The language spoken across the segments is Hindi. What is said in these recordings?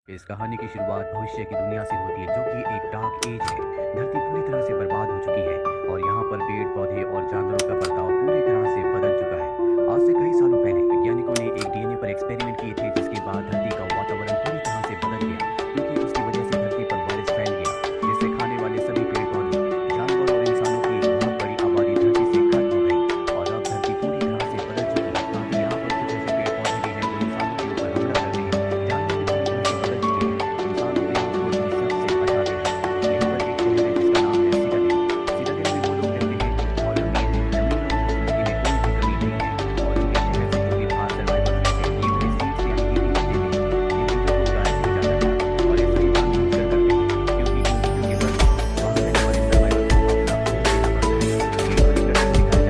इस कहानी की शुरुआत भविष्य की दुनिया से होती है, जो कि एक डार्क एज है। धरती पूरी तरह से बर्बाद हो चुकी है और यहाँ पर पेड़ पौधे और जानवरों का बर्ताव पूरी तरह से बदल चुका है। आज से कई सालों पहले वैज्ञानिकों ने एक डीएनए पर एक्सपेरिमेंट किए थे, जिसके बाद धरती का वातावरण पूरी तरह से बदल गया, क्योंकि उसकी वजह से धरती पर वायरस फैल गया, जिससे खाने वाले सभी पेड़ पौधे, जानवर और इंसानों की एक बहुत बड़ी आबादी धरती से खत्म हो गई। और अब धरती पूरी तरह से बदल चुकी है, क्योंकि यहाँ पर कुछ ऐसे पेड़ पौधे भी हैं जो इंसानों के ऊपर हमला कर रहे हैं। जानवर भी पूरी तरह से बदल चुके हैं, इंसानों ने उनको भी सबसे बचा लिया है। यहीं पर एक शहर है जिसका नाम है सिटाडेल। सिटाडेल में वो लोग रहते हैं जो बहुत अमीर हैं, जमीन और खूबसूरती में कोई भी कमी नहीं है। और उनके शहर से जो भी बाहर सर्वाइवर्स रहते हैं, ये उन्हें सीड्स यानी कि बीज देते हैं। इन बीजों को उगाया नहीं जाता था और ऐसा ही जानबूझकर करते हैं, क्योंकि इन बीजों के बल वहाँ रहने वाले सर्वाइवर्स को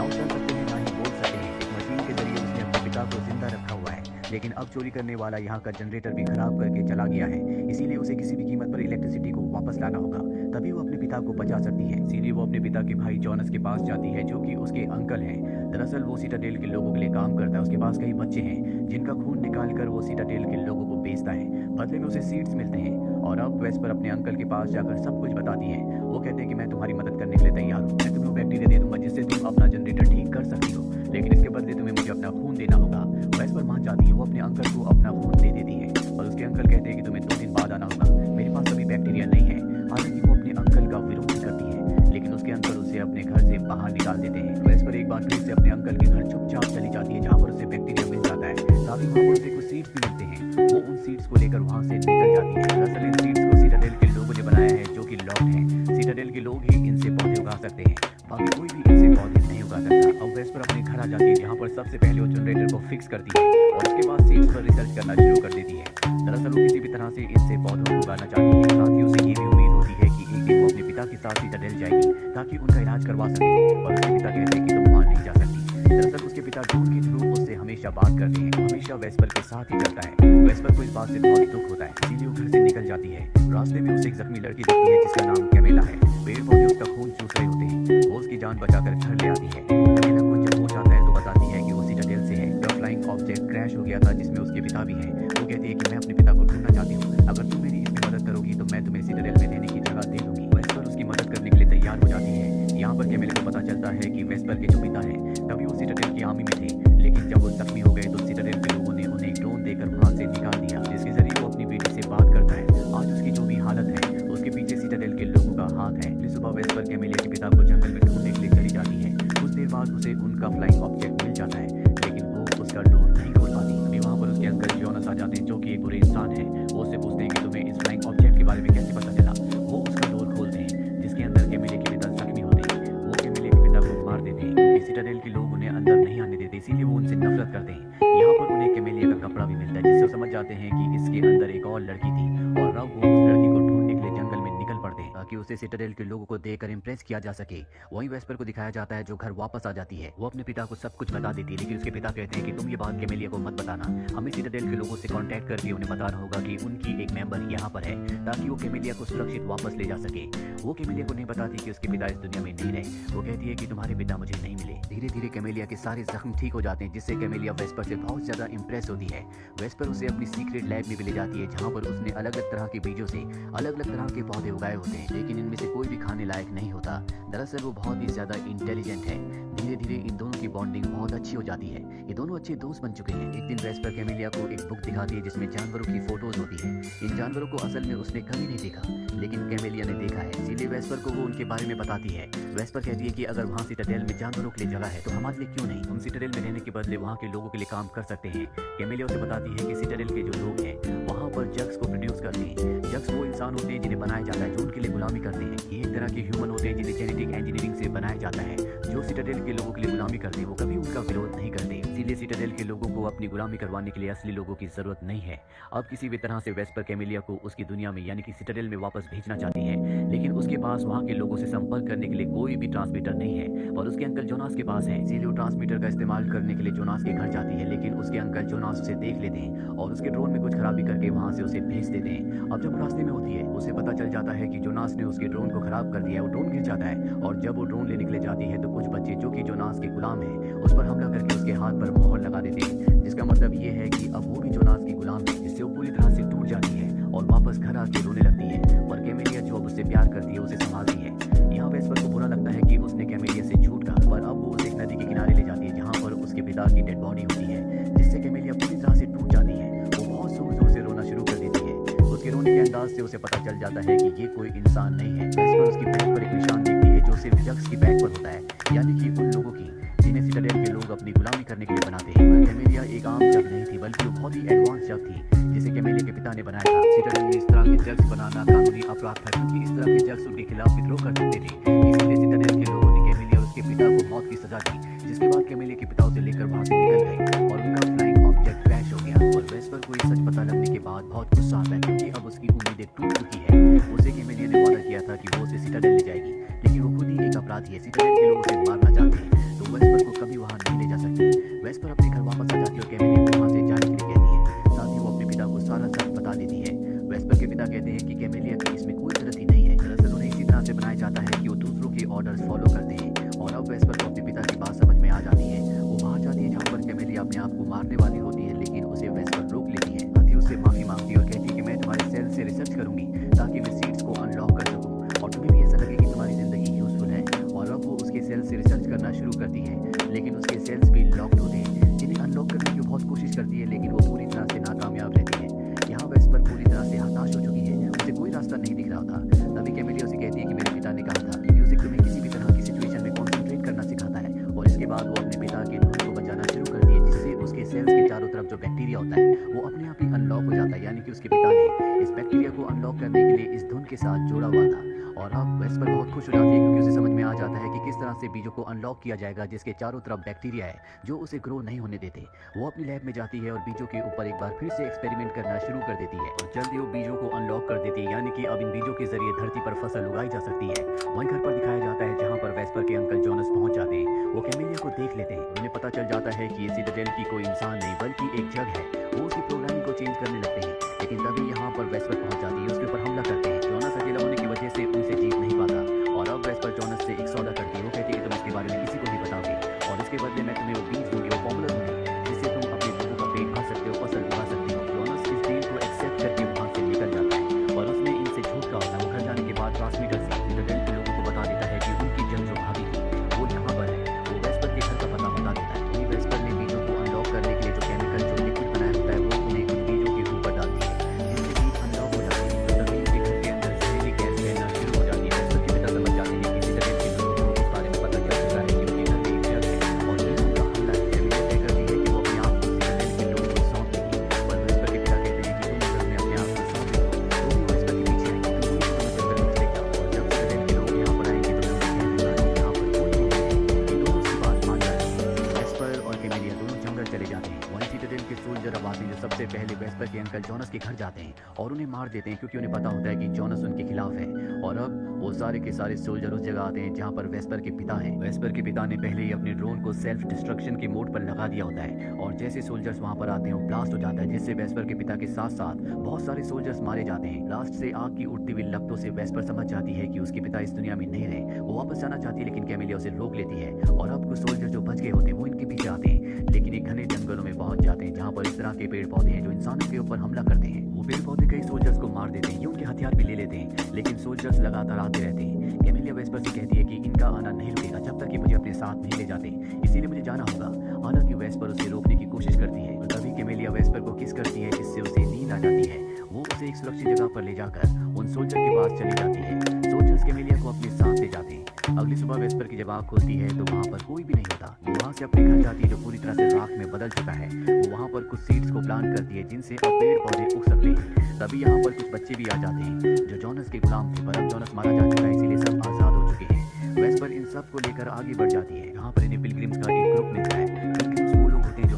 अपना खून देना पड़ता है। एक परिकर दिखाया जाता है जिसका नाम है बल। लेकिन अब चोरी करने वाला यहाँ का जनरेटर भी खराब करके चला गया है, इसीलिए उसे किसी भी कीमत पर इलेक्ट्रिसिटी को वापस लाना होगा, तभी वो अपने पिता को बचा सकती है। इसीलिए वो अपने पिता के भाई जॉनस के पास जाती है, जो कि उसके अंकल हैं। दरअसल वो सिटाडेल के लोगों के लिए काम करता है। उसके पास कई बच्चे हैं जिनका खून निकाल कर वो सिटाडेल के लोगों को बेचता है, बदले में उसे सीड्स मिलते हैं। और अब वेस्पर अपने अंकल के पास जाकर सब कुछ बताती है। वो कहते हैं कि मैं तुम्हारी मदद करने के लिए तैयार हूँ, मैं तुम्हें वो बैक्टीरिया दे दूंगा जिससे तुम अपना जनरेटर ठीक कर सकती हो, लेकिन इसके बदले तुम्हें मुझे अपना खून देना होगा। वेस्पर मान जाती है, वो अपने अंकल को अपना खून दे देती है और उसके अंकल कहते हैं कि तुम्हें 2 दिन बाद आना होगा, मेरे पास अभी बैक्टीरिया नहीं है। हालांकि वो अपने अंकल का विरोध नहीं करती है, लेकिन उसके अंकल उसे अपने घर से बाहर निकाल देते हैं। वेस्पर एक बार फिर से अपने अंकल के घर चुपचाप चली जाती है, जहाँ पर उसे बैक्टीरिया मिल जाता है, साथ ही वहाँ पर उसे कुछ सीड्स भी मिलते हैं। वो उन सीड्स को लेकर वहाँ से निकल जाती है। दरअसल इन सीड्स को सिटाडेल के लोगों ने बनाया है, जो कि लॉक्ड है। सिटाडेल के लोग ही इनसे पौधे उगा सकते हैं, बाकी कोई भी इनसे पौधे नहीं उगा सकता। अब वेस्पर अपने घर आ जाती है, जहाँ पर सबसे पहले वो जनरेटर को फिक्स करती है और उसके बाद सीड्स पर रिसर्च करना शुरू कर देती है। दरअसल वो किसी भी तरह से इनसे पौधों को उगाना चाहती है, साथ ही उसे ये भी उम्मीद होती है कि एक दिन वो अपने पिता के साथ सिटाडेल जाएगी ताकि उनका इलाज करवा सके। और उसके पिता कहते हैं कि तुम वहाँ नहीं जा सकती। दरअसल उसके पिता ड्रोन के थ्रू उससे हमेशा बात करते हैं, हमेशा वेस्पर के साथ ही चलता है। वेस्पर को इस बात से बहुत दुख होता है, इसीलिए वो घर से निकल जाती है। रास्ते में उसे एक जख्मी लड़की दिखती है जिसका नाम कैमेला है। पेड़ पौधे उसका खून चूस रहे होते हैं, वो उसकी जान बचाकर घर ले आती है। कैमेला को जब होश आता है तो बताती है कि वो सिटाडेल से है। जब फ्लाइंग ऑब्जेक्ट क्रैश हो गया था जिसमें उसके पिता भी हैं, वो कहती है कि मैं अपने पिता को ढूंढना चाहती हूँ, अगर तुम मेरी इसमें मदद करोगी तो मैं तुम्हें सिटाडेल में रहने की जगह दे दूंगी। वेस्पर उसकी मदद करने के लिए तैयार हो जाती है। यहाँ पर कैमेला को पता चलता है कि वेस्पर के जो पिता हैं तभी वो सिटाडेल की आर्मी में थे, लेकिन जब वो जख्मी हो गए तो सिटाडेल के लोगों ने उन्हें एक ड्रोन देकर वहाँ से निकाल दिया, जिसके जरिए वो अपनी बेटी से बात करता है। आज उसकी जो भी हालत है उसके पीछे सिटाडेल के लोगों का हाथ है। अगली सुबह वेस्पर कैमेलिया के पिता को जंगल में ढूंढने के लिए चली जाती है। कुछ देर बाद उसे उनका फ्लाइंग ऑब्जेक्ट मिल जाता है, लेकिन वो उसका डोर नहीं खोल पाती। अभी वहाँ पर उसके अंकल जॉनस आ जाते हैं, जो कि एक बुरे इंसान है। वो उससे पूछते हैं कि तुम्हें इस फ्लाइंग ऑब्जेक्ट के बारे में कैसे पता चला। वो उसका डोर खोलते हैं, जिसके अंदर कैमेलिया के पिता जख्मी होते हैं। वो कैमेलिया के पिता को मार देते हैं, क्योंकि सिटाडेल के लोग उन्हें अंदर नहीं आने देते, इसीलिए वो उनसे नफरत करते हैं। यहाँ पर उन्हें कैमेलिया का कपड़ा भी मिलता है, जिससे वो समझ जाते हैं कि इसके अंदर एक और लड़की थी, और अब वो उस लड़की को ढूंढने के लिए जंगल में निकल पड़ते हैं ताकि उसे सिटाडेल के लोगों को देखकर इम्प्रेस किया जा सके। वहीं वेस्पर को दिखाया जाता है जो घर वापस आ जाती है। वो अपने पिता को सब कुछ बता देती है, लेकिन उसके पिता कहते हैं कि तुम ये बात कैमेलिया को मत बताना, हमें सिटाडेल के लोगों से कांटेक्ट करके उन्हें बताना होगा कि उनकी एक मेंबर यहाँ पर है, ताकि वो कैमेलिया को सुरक्षित वापस ले जा सके। वो कैमेलिया को नहीं बताती कि उसके पिता इस दुनिया में नहीं रहे। वो कहती है कि तुम्हारे पिता मुझे नहीं मिले। धीरे धीरे कैमेलिया के सारे जख्म ठीक हो जाते हैं, जिससे कैमेलिया वेस्पर से बहुत ज्यादा इंप्रेस होती है। वेस्पर उसे अपनी सीक्रेट लैब में भी ले जाती है, जहाँ पर उसने अलग अलग तरह के बीजों से अलग अलग तरह के पौधे उगाए होते हैं, लेकिन इनमें से कोई भी खाने लायक नहीं होता। दरअसल वो बहुत ही ज्यादा इंटेलिजेंट है। धीरे धीरे इन दोनों की बॉन्डिंग बहुत अच्छी हो जाती है, ये दोनों अच्छे दोस्त बन चुके हैं। एक दिन वेस्पर कैमेलिया को एक बुक दिखाती है जिसमें जानवरों की फोटोज होती है। इन जानवरों को असल में उसने कभी नहीं देखा, लेकिन कैमेलिया ने देखा है, इसीलिए वेस्पर को वो उनके बारे में बताती है। वेस्पर कहती है कि अगर वहाँ सिटाडेल में जानवरों के लिए जगह है तो हमारे लिए क्यों नहीं, हम सिटाडेल में रहने के बदले वहाँ के लोगों के लिए काम कर सकते हैं। कैमेलिया उसे बताती है कि सिटाडेल के जो लोग हैं वहाँ पर जग्स को प्रोड्यूस करते हैं। जग्स वो इंसान होते हैं जिन्हें बनाया जाता है, जो उनके लिए गुलामी करते हैं। ये एक तरह के ह्यूमन होते हैं जिन्हें जेनेटिक इंजीनियरिंग से बनाया जाता है। जो सिटाडेल के लोगों के लिए गुलामी करते हैं वो कभी उनका विरोध नहीं करते। इसीलिए सिटाडेल के लोगों को अपनी गुलामी करवाने के लिए असली लोगों की जरूरत नहीं है। अब किसी भी तरह से वेस्पर कैमेलिया को उसकी दुनिया में यानी कि सिटाडेल में वापस भेजना चाहती है, लेकिन उसके पास वहाँ के लोगों से संपर्क करने के लिए कोई भी ट्रांसमीटर नहीं है और उसके अंकल जोनास के पास है। इसीलिए वो ट्रांसमीटर का इस्तेमाल करने के लिए जोनास के घर जाती है, लेकिन उसके अंकल जोनास उसे देख लेते हैं और उसके ड्रोन में कुछ खराबी करके वहाँ से उसे भेज देते हैं। अब जब रास्ते में होती है उसे पता चल जाता है कि जोनास ने उसके ड्रोन को खराब कर दिया है। वो ड्रोन गिर जाता है और जब वो ड्रोन लेने के लिए जाती है तो कुछ बच्चे जो कि जोनास के गुलाम है उस पर हमला करके उसके हाथ पर मोहर लगा देते हैं, जिसका मतलब ये है कि अब वो भी जोनास की गुलाम है, जिससे वो पूरी तरह से टूट जाती है और वापस घर आके रोने लगती है। और कैमेलिया जो अब उससे प्यार करती है उसे संभालती है। यहाँ वेस्पर को बुरा लगता है कि उसने कैमेलिया से झूठ कहा, पर अब वो उसे एक नदी के किनारे ले जाती है जहाँ पर उसके पिता की डेड बॉडी होती है, जिससे कैमेलिया पूरी तरह से टूट जाती है। वो बहुत जोर जोर से रोना शुरू कर देती है। उसके रोने के अंदाज से उसे पता चल जाता है कि ये कोई इंसान नहीं है। वेस्पर उसकी बैग पर एक निशान देखती है जो सिर्फ जग्स की बैग पर होता है, यानी कि उन लोगों की जिन्हें सिटाडेल के लोग अपनी गुलामी करने के लिए बनाते हैं। पर कैमेलिया एक आम जग नहीं थी, बल्कि वो बहुत ही एडवांस जग थी जिसे कैमेलिया के पिता ने बनाया था। सिटाडेल में इस तरह के जग्स बनाना कानूनी अपराध था, क्योंकि इस तरह के जग्स उनके खिलाफ विद्रोह कर सकते थे। इसीलिए सिटाडेल के लोगों ने कैमेलिया और उसके पिता को मौत की सजा दी, जिसके बाद कैमेलिया के पिता उसे लेकर वहां से निकल गए और उनका फ्लाइंग ऑब्जेक्ट क्रैश हो गया। और वेस्पर को ये सच पता लगने के बाद बहुत गुस्सा आता है, क्योंकि अब उसकी उम्मीदें टूट चुकी है। उसे कैमेलिया ने वादा किया था कि वो उसे सिटाडेल ले जाएगी, लेकिन वो खुद ही एक अपराधी है। सिटाडेल के लोग उसे मारना चाहते हैं, तो वेस्पर को कभी वहां नहीं ले जा सकती। वेस्पर अपने घर वापस आ जाती है और कैमेलिया को वहां से जाने के लिए कहती है। साथ ही वो अपने पिता को सारा सच बता देती है। वेस्पर के पिता कहते हैं कि कैमेलिया की इसमें कोई गलती ही नहीं है। दरअसल उन्हें इसी तरह से बनाया जाता है कि वो दूसरों के ऑर्डर्स फॉलो करते हैं। और अब वेस्पर को अपने पिता की बात समझ में आ जाती है। वो बाहर जाती है जहाँ पर कैमेलिया अपने आप को मारने वाली होती है, लेकिन उसे वेस्पर रोक लेती है। साथ ही उससे माफी मांगती है और कहती है कि मैं तुम्हारे सेल से रिसर्च करूंगी ताकि मैं सीड्स को अनलॉक कर सकूं और तुम्हें भी ऐसा लगे कि तुम्हारी जिंदगी यूजफुल है। और अब वो उसके सेल से रिसर्च करना शुरू करती है, लेकिन उसके सेल्स भी लॉक्ड होते हैं, जिन्हें अनलॉक करने की बहुत कोशिश करती है, लेकिन वो पूरी तरह से नाकामयाब रहती है। यहाँ वेस्पर पूरी तरह से हताश हो चुकी है, उसे कोई रास्ता नहीं दिख रहा था। तभी कैमेलिया उसे कहती है कि मेरे पिता ने कहा था म्यूजिक तुम्हें किसी भी तरह की सिचुएशन में कॉन्सेंट्रेट करना सिखाता है। और इसके बाद वो अपने पिता के धुन को बजाना शुरू करती है, जिससे उसके सेल्स के चारों तरफ जो बैक्टीरिया होता है वो अपने आप ही अनलॉक हो जाता है, यानी कि उसके पिता ने इस बैक्टीरिया को अनलॉक करने के लिए इस धुन के साथ जोड़ा हुआ था। और अब वेस्पर बहुत खुश हो जाती है, क्योंकि उसे समझ में आ जाता है कि किस तरह से बीजों को अनलॉक किया जाएगा जिसके चारों तरफ बैक्टीरिया है जो उसे ग्रो नहीं होने देते। वो अपनी लैब में जाती है और बीजों के ऊपर एक बार फिर से एक्सपेरिमेंट करना शुरू कर देती है और जल्दी वो बीजों को अनलॉक कर देती है, यानी कि अब इन बीजों के जरिए धरती पर फसल उगाई जा सकती है। वहीं घर पर दिखाया जाता है जहाँ पर वेस्पर के अंकल जोनस पहुंच जाते हैं। वो कैमेलिया को देख लेते हैं। उन्हें पता चल जाता है कि ये सिटाडेल की कोई इंसान नहीं बल्कि एक जग है। वो उसकी प्रोग्रामिंग को चेंज करने लगते हैं, लेकिन तभी यहाँ पर वेस्पर पहुंच जाती है, उसके ऊपर हमला करते हैं। जोनस अकेला होने की वजह से उनसे जीत नहीं पाता और अब वेस्पर जोनस से एक सौदा करती है। वो कहती है कि तुम इसके बारे में किसी को नहीं बताओगे और इसके बदले मैं तुम्हें वो बीज दूंगी, वो फॉर्मूला दूंगी, जिससे तुम अपने लोगों का पेट भर सकते हो, फसल उगा सकते हो। जोनस इस डील को एक्सेप्ट करके वहां से निकल जाता है और उसने इनसे झूठ कहा था। वो घर जाने के बाद ट्रांसमीटर से सिटाडेल के लोगों को बता देता है कि उनकी जंग जो भाभी थी वो यहाँ पर है। वो वेस्पर के घर का पता बता देता है। वहीं वेस्पर ने बीजों को अनलॉक करने के लिए जो केमिकल जो लिक्विड बनाया होता है वो उन्हें उन बीजों के ऊपर डालती है, जिससे बीज अनलॉक हो जाते हैं। तभी उनके घर के अंदर जहरीली गैस फैलना शुरू हो जाती है। वेस्पर के पिता समझ जाते हैं कि सिटाडेल के लोगों को इस बारे में पता चल चुका है कि उनके घर में एक जग है और ये उनका हमला है। कैमेलिया तय करती है कि वो अपने आप को सिटाडेल के लोगों को सौंप देगी, पर वेस्पर के पिता कहते हैं कि तुम अगर में अपने आप को सौंप दो तो भी वेस्पर के पीछे आएंगे, तुम पूरी तरह से जंगल में चले जाओ। और जब सिटाडेल के लोग यहाँ पर आएंगे तो मैं उन्हें कह दूंगा कि यहाँ पर कोई नहीं है। ये दोनों उसकी बात मान जाते हैं। वेस्पर और कैमेलिया दोनों जंगल चले जाते हैं। वहीं सिटाडेल के सोल्जर अब आते हैं, जो सबसे पहले वेस्पर के अंकल जोनस के घर जाते हैं और उन्हें मार देते हैं, क्योंकि उन्हें पता होता है कि जोनस उनके खिलाफ है। और अब वो सारे के सारे सोल्जर उस जगह आते हैं जहाँ पर वेस्पर के पिता हैं। वेस्पर के पिता ने पहले ही अपने ड्रोन को सेल्फ डिस्ट्रक्शन के मोड पर लगा दिया होता है और जैसे सोल्जर्स वहाँ पर आते हैं वो ब्लास्ट हो जाता है, जिससे वेस्पर के पिता के साथ साथ बहुत सारे सोल्जर्स मारे जाते हैं। लास्ट से आग की उड़ती हुई लपटों से वेस्पर समझ जाती है कि उसके पिता इस दुनिया में नहीं रहे। वो वापस जाना चाहती है, लेकिन कैमेलिया उसे रोक लेती है। और अब कुछ सोल्जर जो बच गए होते हैं वो इनके पीछे आते हैं, लेकिन एक घने जंगलों में पहुंच जाते हैं जहाँ पर इस तरह के पेड़ पौधे हैं जो इंसानों के ऊपर हमला करते हैं। वो पेड़ पौधे कई सोल्जर्स को मार देते हैं, ये उनके हथियार भी ले लेते हैं, लेकिन सोल्जर्स लगातार आते रहते हैं। कैमेलिया वेस्पर से कहती है कि इनका आना नहीं रुकेगा जब तक कि मुझे अपने साथ नहीं ले जाते, इसीलिए मुझे जाना होगा। हालांकि वेस्पर उसे रोकने की कोशिश करती है और तभी कैमेलिया वेस्पर को किस करती है, जिससे उसे नींद आ जाती है। वो उसे एक सुरक्षित जगह पर ले जाकर उन सोल्जर के पास चली जाती है। सोल्जर्स कैमेलिया को अपने साथ ले जाते हैं। अगली सुबह वेस्पर की जब आँख खुलती है तो वहाँ पर कोई भी नहीं होता। वो वहाँ से अपने घर जाती है जो पूरी तरह से राख में बदल चुका है। वो वहाँ पर कुछ सीड्स को प्लांट करती है जिनसे अब पेड़ पौधे उग सकते हैं। तभी यहाँ पर कुछ बच्चे भी आ जाते हैं जो जोनस के गुलाम थे, पर अब जोनस मारा जा चुका है, इसीलिए सब आज़ाद हो चुके हैं। वेस्पर इन सब को लेकर आगे बढ़ जाती है। यहाँ पर इन्हें पिलग्रिम्स का एक ग्रुप मिलता है। पिलग्रिम्स वो लोग होते हैं जो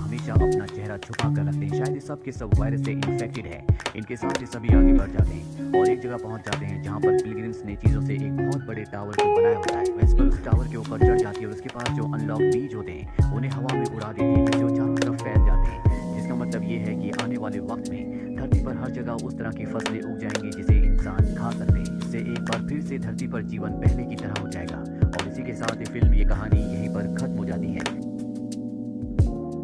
तरह छुपा कर रखते हैं। शायद ये सब के सब वायरस से इन्फेक्टेड है। इनके साथ ये सभी आगे बढ़ जाते हैं और एक जगह पहुंच जाते हैं जहां पर पिलग्रिम्स ने चीजों से एक बहुत बड़े टावर को बनाया होता है। वेस्पर उस टावर के ऊपर चढ़ जाती है और उसके पास जो अनलॉक बीज होते हैं उन्हें हवा में उड़ा देती है, जिससे वो चारों तरफ फैल जाते हैं। जिसका मतलब ये है कि आने वाले वक्त में धरती पर हर जगह उस तरह की फसलें उग जाएंगी जिसे इंसान खा सकते हैं। इससे एक बार फिर से धरती पर जीवन पहले की तरह हो जाएगा। और इसी के साथ ये फिल्म, ये कहानी यहीं पर खत्म हो जाती है।